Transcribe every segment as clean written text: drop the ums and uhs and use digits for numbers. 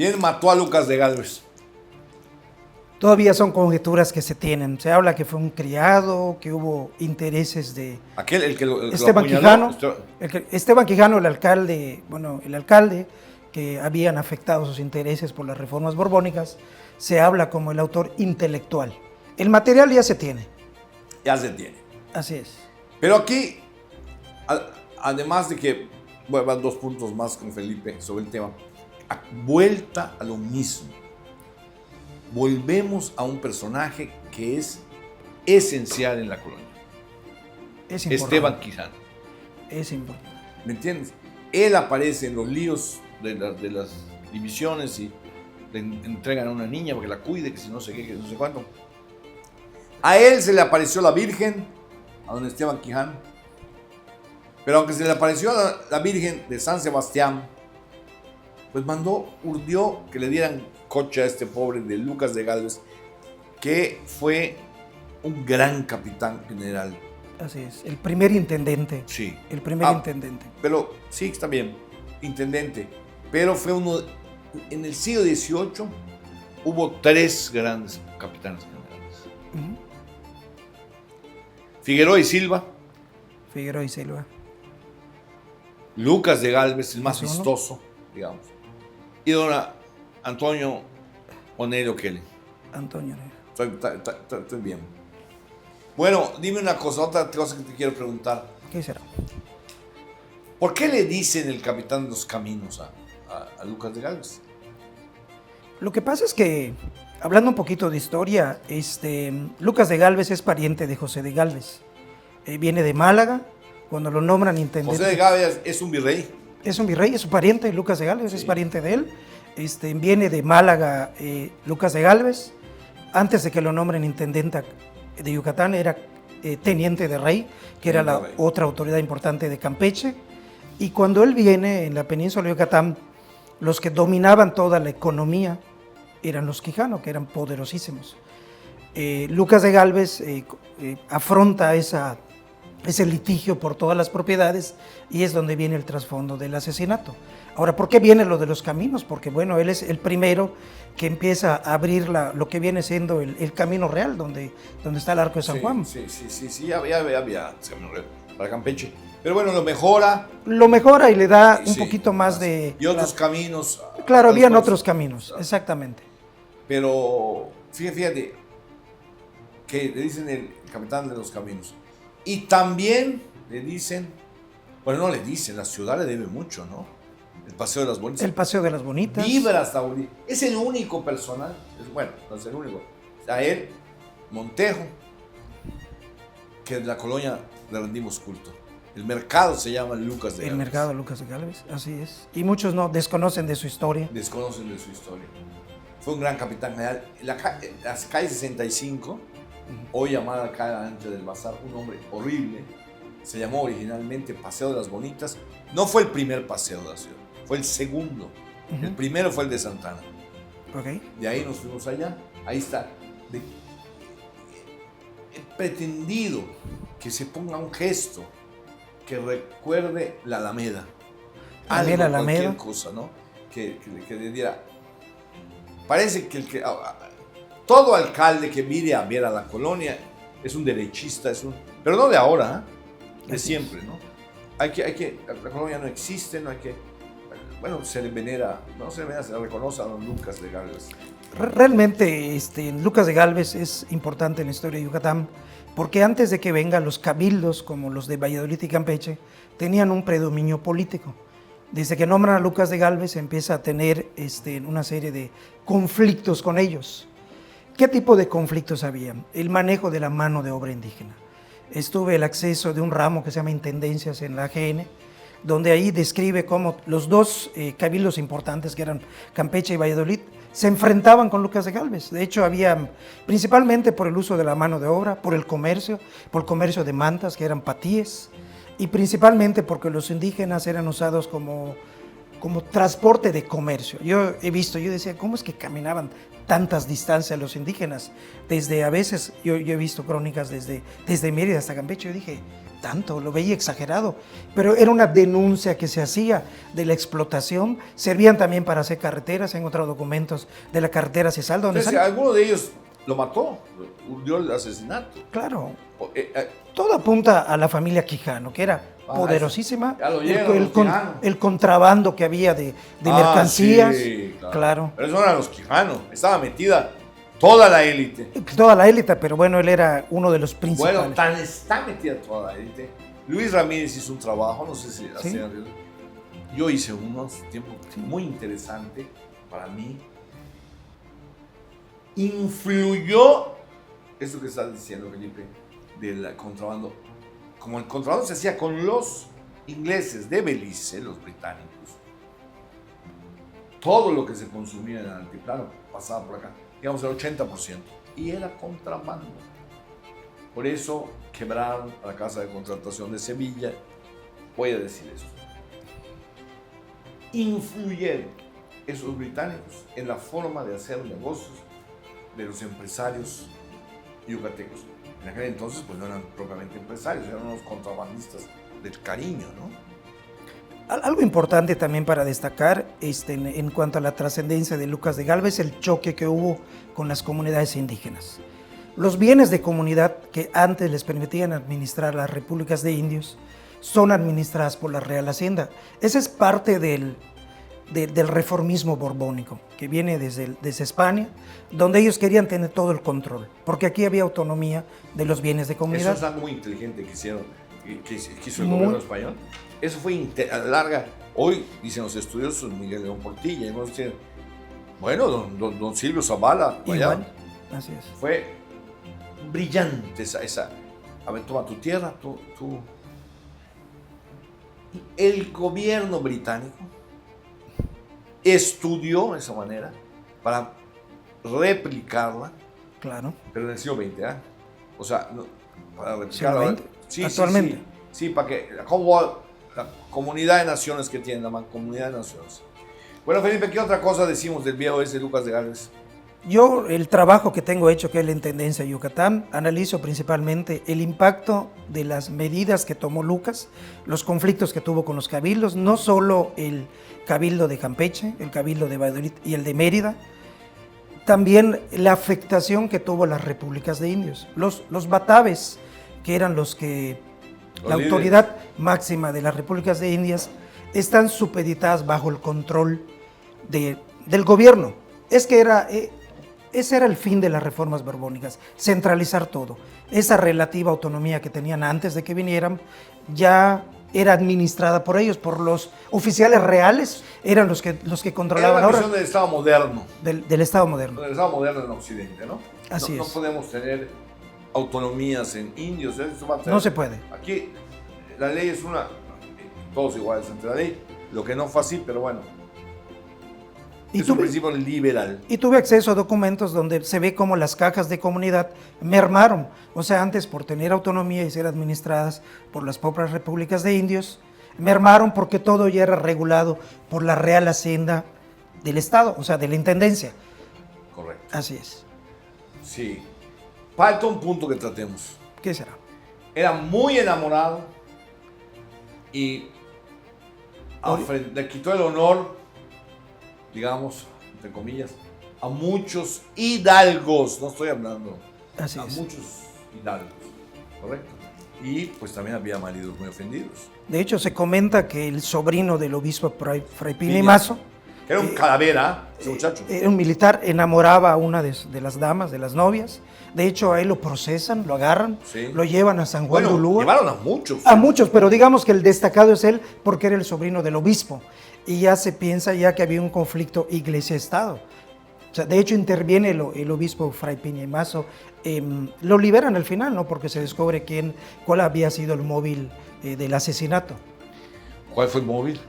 ¿Quién mató a Lucas de Gálvez? Todavía son conjeturas que se tienen. Se habla que fue un criado, que hubo intereses de Aquel, el que lo Esteban apuñaló. Quijano. Esteban Quijano, el alcalde, que habían afectado sus intereses por las reformas borbónicas, se habla como el autor intelectual. El material ya se tiene. Ya se tiene. Así es. Pero aquí, además de que, bueno, van 2 puntos más con Felipe sobre el tema, vuelta a lo mismo. Volvemos a un personaje que es esencial en la colonia. Es importante. Esteban Quijano. Es importante. ¿Me entiendes? Él aparece en los líos de las divisiones y le entregan a una niña para que la cuide, que si no sé qué, que no sé cuánto. A él se le apareció la Virgen, a don Esteban Quijano. Pero aunque se le apareció la Virgen de San Sebastián, pues urdió que le dieran coche a este pobre de Lucas de Gálvez, que fue un gran capitán general. Así es, el primer intendente. Sí. El primer intendente. Pero sí, está bien, intendente. Pero fue uno, en el siglo XVIII hubo 3 grandes capitanes generales. Uh-huh. Figueroa y Silva. Figueroa y Silva. Lucas de Gálvez, el más vistoso, digamos. Y don Antonio Onelio Kelly. Antonio Onelio. Estoy bien. Bueno, dime una cosa, otra cosa que te quiero preguntar. ¿Qué será? ¿Por qué le dicen el capitán de los caminos a Lucas de Gálvez? Lo que pasa es que, hablando un poquito de historia, Lucas de Gálvez es pariente de José de Gálvez. Viene de Málaga, cuando lo nombran intendente. José de Gálvez es un virrey. Es un virrey, es su pariente, Lucas de Gálvez, sí. Es pariente de él. Viene de Málaga, Lucas de Gálvez. Antes de que lo nombren intendente de Yucatán, era teniente de rey, que era la otra autoridad importante de Campeche. Y cuando él viene en la península de Yucatán, los que dominaban toda la economía eran los Quijano, que eran poderosísimos. Lucas de Gálvez afronta ese litigio por todas las propiedades y es donde viene el trasfondo del asesinato. Ahora, ¿por qué viene lo de los caminos? Porque, bueno, él es el primero que empieza a abrir lo que viene siendo el camino real, donde está el Arco de San Juan. Sí, había camino real para Campeche. Pero bueno, lo mejora. Lo mejora y le da un poquito más de... Y otros caminos. Claro, habían otros caminos, exactamente. Pero fíjate que le dicen el capitán de los caminos. Y también le dicen, bueno, no le dicen, la ciudad le debe mucho, ¿no? El Paseo de las Bonitas. El Paseo de las Bonitas. Vibra hasta Bolivia. Es el único personal, bueno, no es el único. A él, Montejo, que de la colonia le rendimos culto. El mercado se llama Lucas de Gálvez. El mercado Lucas de Gálvez, así es. Y muchos no desconocen de su historia. Desconocen de su historia. Fue un gran capitán general. Las calles 65, hoy llamada calle antes del Bazar, un hombre horrible. Se llamó originalmente Paseo de las Bonitas. No fue el primer paseo de la ciudad, fue el segundo. El primero fue el de Santana. Okay. De ahí nos fuimos allá. Ahí está. He pretendido que se ponga un gesto que recuerde la Alameda. Algo, la Alameda. Cualquier cosa, ¿no? Que le diera. Parece que todo alcalde que mire a ver a la colonia es un derechista, pero no de ahora, de siempre, ¿no? La colonia no existe, no hay que, bueno, se le venera, se le reconoce a don Lucas de Gálvez. Realmente Lucas de Gálvez es importante en la historia de Yucatán, porque antes de que vengan los cabildos como los de Valladolid y Campeche, tenían un predominio político. Desde que nombran a Lucas de Gálvez empieza a tener una serie de conflictos con ellos. ¿Qué tipo de conflictos había? El manejo de la mano de obra indígena. Estuve el acceso de un ramo que se llama Intendencias en la AGN, donde ahí describe cómo los dos cabildos importantes, que eran Campeche y Valladolid, se enfrentaban con Lucas de Gálvez. De hecho, había, principalmente por el uso de la mano de obra, por el comercio de mantas, que eran patíes, y principalmente porque los indígenas eran usados como transporte de comercio. Yo decía, ¿cómo es que caminaban tantas distancias los indígenas? A veces, yo he visto crónicas desde Mérida hasta Campeche, yo dije, tanto, lo veía exagerado, pero era una denuncia que se hacía de la explotación. Servían también para hacer carreteras, he encontrado documentos de la carretera Cisalda. Entonces, alguno de ellos lo mató, urdió el asesinato. Claro, todo apunta a la familia Quijano, que era poderosísima. El contrabando que había de mercancías. Sí, claro. Pero eso no eran los Quijano, estaba metida toda la élite. Toda la élite, pero bueno, él era uno de los principales. Bueno, tan está metida toda la élite. Luis Ramírez hizo un trabajo, no sé si ¿Sí? Yo hice unos tiempo muy interesante para mí. Influyó esto que estás diciendo, Felipe, del contrabando. Como el contrabando se hacía con los ingleses de Belice, los británicos, todo lo que se consumía en el altiplano pasaba por acá, digamos el 80%, y era contrabando. Por eso quebraron a la Casa de Contratación de Sevilla. Voy a decir esto. Influyeron esos británicos en la forma de hacer negocios de los empresarios yucatecos. En aquel entonces pues no eran propiamente empresarios, eran unos contrabandistas del cariño, ¿no? Algo importante también para destacar en cuanto a la trascendencia de Lucas de Gálvez, el choque que hubo con las comunidades indígenas. Los bienes de comunidad que antes les permitían administrar las repúblicas de indios son administradas por la Real Hacienda. Esa es parte del reformismo borbónico, que viene desde España, donde ellos querían tener todo el control, porque aquí había autonomía de los bienes de comunidad. Eso es algo muy inteligente que hicieron, que hizo el gobierno español. Eso fue a la larga. Hoy, dicen los estudiosos, Miguel León Portilla, y dicen, bueno, don Silvio Zavala, igual, así es. Fue brillante esa. A ver, toma tu tierra, tú. El gobierno británico estudió esa manera para replicarla. Claro. Pero en el siglo XX, ¿eh? O sea, para replicarla. Sí, actualmente. Sí, para que la comunidad de naciones que tiene, la mancomunidad de naciones. Bueno, Felipe, ¿qué otra cosa decimos del viejo ese Lucas de Gálvez? Yo, el trabajo que tengo hecho, que es la Intendencia de Yucatán, analizo principalmente el impacto de las medidas que tomó Lucas, los conflictos que tuvo con los cabildos, no solo el cabildo de Campeche, el cabildo de Valladolid y el de Mérida, también la afectación que tuvo las repúblicas de indios. Los bataves, que eran la autoridad máxima de las repúblicas de indias, están supeditadas bajo el control del gobierno. Ese era el fin de las reformas borbónicas, centralizar todo. Esa relativa autonomía que tenían antes de que vinieran ya era administrada por ellos, por los oficiales reales, eran los que controlaban. Era la visión del Estado moderno. Del Estado moderno. Del Estado moderno en Occidente, ¿no? Así es. No podemos tener autonomías en indios. Eso va a tener, no se puede. Aquí la ley es todos iguales ante la ley, lo que no fue así, pero bueno. Es un principio liberal. Y tuve acceso a documentos donde se ve cómo las cajas de comunidad mermaron. O sea, antes por tener autonomía y ser administradas por las propias repúblicas de indios, mermaron porque todo ya era regulado por la Real Hacienda del Estado, o sea, de la Intendencia. Correcto. Así es. Sí. Falta un punto que tratemos. ¿Qué será? Era muy enamorado y le quitó el honor, digamos, entre comillas, a muchos hidalgos, no estoy hablando, Así a es. muchos hidalgos, ¿correcto? Y pues también había maridos muy ofendidos. De hecho, se comenta que el sobrino del obispo Fray Pina y Mazo, era un calavera, ese muchacho. Un militar, enamoraba a una de las damas, de las novias. De hecho, a él lo procesan, lo agarran, Sí. lo llevan a San Juan de Ulúa. Llevaron a muchos. A muchos, pero digamos que el destacado es él porque era el sobrino del obispo. Y ya se piensa ya que había un conflicto iglesia-estado. O sea, de hecho, interviene el obispo Fray Pina y Mazo. Lo liberan al final, ¿no? Porque se descubre cuál había sido el móvil del asesinato. ¿Cuál fue el móvil?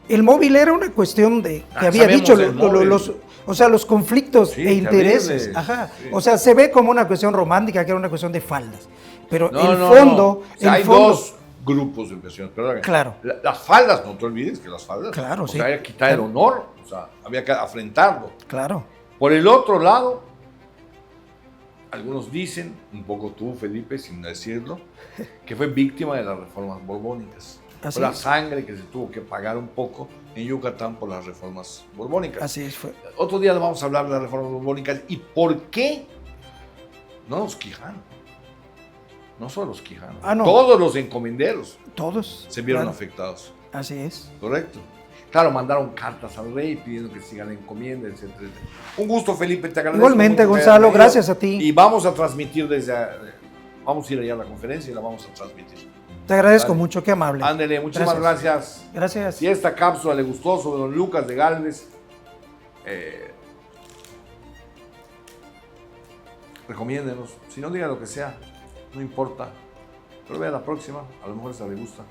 El móvil era una cuestión que había dicho los conflictos Sí, e intereses. terrible. Ajá. Sí. O sea, se ve como una cuestión romántica, que era una cuestión de faldas. Pero No. fondo, O sea, hay fondo, dos grupos de inversión. Claro. Las faldas, no te olvides que las faldas. Claro, o sí. sea, había que quitar el honor, o sea, había que afrentarlo. Claro. Por el otro lado, Algunos dicen, un poco tú, Felipe, sin decirlo, que fue víctima de las reformas borbónicas. Así Fue la es. sangre que se tuvo que pagar un poco en Yucatán por las reformas borbónicas. Así es, fue. Otro día vamos a hablar de las reformas borbónicas y por qué no los Quijano. No solo los Quijano. No. Todos los encomenderos Todos. se vieron claro. afectados. Así es. Correcto. Claro, mandaron cartas al rey pidiendo que sigan la encomienda, etcétera, etcétera. Un gusto, Felipe, te agradezco. Igualmente, mucho que Gonzalo, hayas venido. gracias a ti. Y vamos a transmitir vamos a ir allá a la conferencia y la vamos a transmitir. Te agradezco Dale. mucho, qué amable. Ándele, muchísimas gracias. Gracias. Si esta cápsula le gustó sobre don Lucas de Gálvez, recomiéndenos. Si no, diga lo que sea, no importa. Pero vea la próxima, a lo mejor esa le gusta.